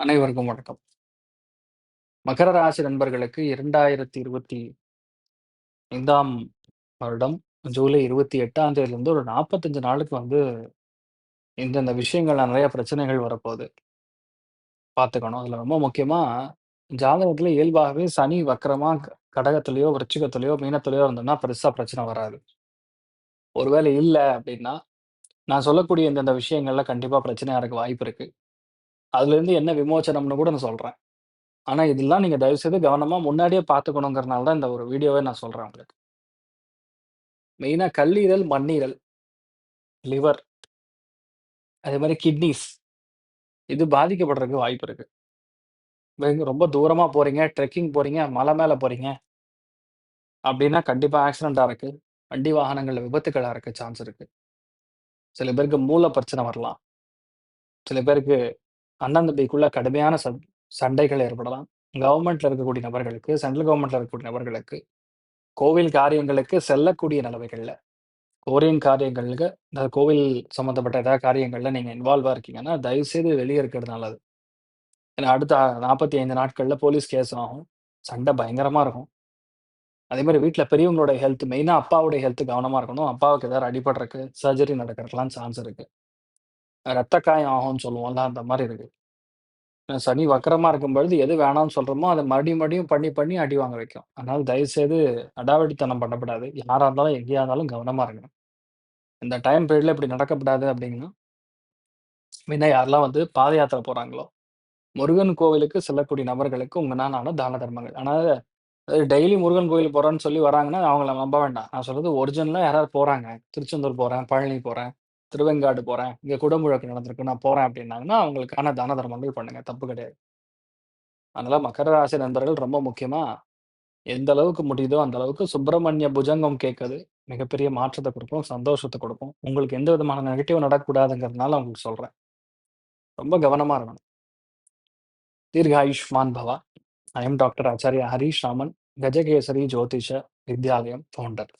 அனைவருக்கும் வணக்கம். மகர ராசி நண்பர்களுக்கு 2025ஆம் வருடம் ஜூலை 28ஆம் தேதியிலிருந்து ஒரு 45 நாளுக்கு இந்தந்த விஷயங்கள்ல நெறைய பிரச்சனைகள் வரப்போது. பார்த்துக்கணும். அதுல ரொம்ப முக்கியமா ஜாதகத்துல இயல்பாகவே சனி வக்ரமா கடகத்திலயோ, விருச்சிகத்திலயோ, மீனத்திலயோ இருந்ததுன்னா பெருசா பிரச்சனை வராது. ஒருவேளை இல்ல அப்டின்னா, நான் சொல்லக்கூடிய இந்தந்த விஷயங்கள்ல கண்டிப்பா பிரச்சனையா இருக்க வாய்ப்பு இருக்கு. அதுலேருந்து என்ன விமோசனம்னு கூட நான் சொல்றேன். ஆனா இதெல்லாம் நீங்க தயவு செய்து கவனமா முன்னாடியே பார்த்துக்கணுங்கிறனால தான் இந்த ஒரு வீடியோவே நான் சொல்றேன் உங்களுக்கு. மெயினா கல்லீரல், மண்ணீரல், லிவர், அதே மாரி கிட்னிஸ் இது பாதிக்கப்படுறதுக்கு வாய்ப்பு இருக்கு. ரொம்ப தூரமா போறீங்க, ட்ரெக்கிங் போறீங்க, மலை மேல போறீங்க அப்டின்னா கண்டிப்பா ஆக்சிடென்ட் ஆறக்கு, வண்டி வாகனங்கள்ல விபத்துக்கள் ஆறக்கு சான்ஸ் இருக்கு. சில பேருக்கு மூல பிரச்சனை வரலாம். சில பேருக்கு அண்ணன் தம்பிக்குள்ள கடுமையான சண்டைகள் ஏற்படலாம். கவர்ன்மென்ட்ல இருக்கக்கூடிய நபர்களுக்கு, சென்ட்ரல் கவர்ன்மென்ட்ல இருக்கக்கூடிய நபர்களுக்கு, கோவில் காரியங்களுக்கு செல்லக்கூடிய நிலைமைகள்ல, கோவில் காரியங்களுக்கு இந்த கோவில் சம்மந்தப்பட்ட ஏதாவது காரியங்கள்ல நீங்க இன்வால்வா இருக்கீங்கன்னா, தயவுசெய்து வெளிய இருக்கிறது நல்லது. ஏன்னா அடுத்த 45 நாட்கள்ல போலீஸ் கேஸ் ஆகும். சண்டை பயங்கரமா இருக்கும். அதேமாரி வீட்ல பெரியவங்களோட ஹெல்த் மெயினா அப்பாவுடைய ஹெல்த் கவனமா இருக்கணும். அப்பாவுக்கு ஏதாவது அடிபடுறக்கு, சர்ஜரி நடக்கிறதுக்கெல்லாம் சான்ஸ் இருக்கு. ரத்த காயம் ஆகும்னு சொல்லுவோம்ல, அந்த மாரி இருக்கு. சனி வக்கரமா இருக்கும்பொழுது எது வேணாம்னு சொல்றோமோ, அத மறுபடியும் மறுபடியும் பண்ணி பண்ணி அடி வாங்க வைக்கும். அதனால தயவுசெய்து அடாவடித்தனம் பண்ணக்கூடாது. யாரா இருந்தாலும், எங்கேயா இருந்தாலும் கவனமா இருங்க. இந்த டைம் பீரியட்ல இப்படி நடக்கக்கூடாது அப்படிங்கன்னா, முன்ன யாரெல்லாம் பாத யாத்திரை போறாங்களோ, முருகன் கோவிலுக்கு செல்லக்கூடிய நபர்களுக்கு உங்கனாலான தான தர்மங்கள். ஆனா டெய்லி முருகன் கோயில் போறேன்னு சொல்லி வராங்கன்னா, அவங்கள நம்ப வேண்டாம். நான் சொல்றது ஒரிஜினலா யாராவது போறாங்க. திருச்செந்தூர் போறேன், பழனி போறேன், திருவெங்காடு போறேன், இங்க குடமுழக்கு நடந்திருக்கு, நான் போறேன் அப்டின்னாங்கன்னா, அவங்களுக்கான தான தர்மங்கள் பண்ணுங்க. தப்பு கிடையாது. அதனால மகர ராசி நண்பர்கள் ரொம்ப முக்கியமா, எந்த அளவுக்கு முடியுதோ அந்த அளவுக்கு சுப்பிரமணிய புஜங்கம் கேட்கது மிகப்பெரிய மாற்றத்த குடுக்கும், சந்தோஷத்த குடுக்கும். உங்களுக்கு எந்த விதமான நெகட்டிவும் நடக்கக்கூடாதுங்கிறதுனால உங்களுக்கு சொல்றேன். ரொம்ப கவனமா இருக்கணும். தீர்காயுஷ்மான் பவா. I am doctor Acharya Harish Raman, Gajakesari Jyotisha Vidyalayam founder.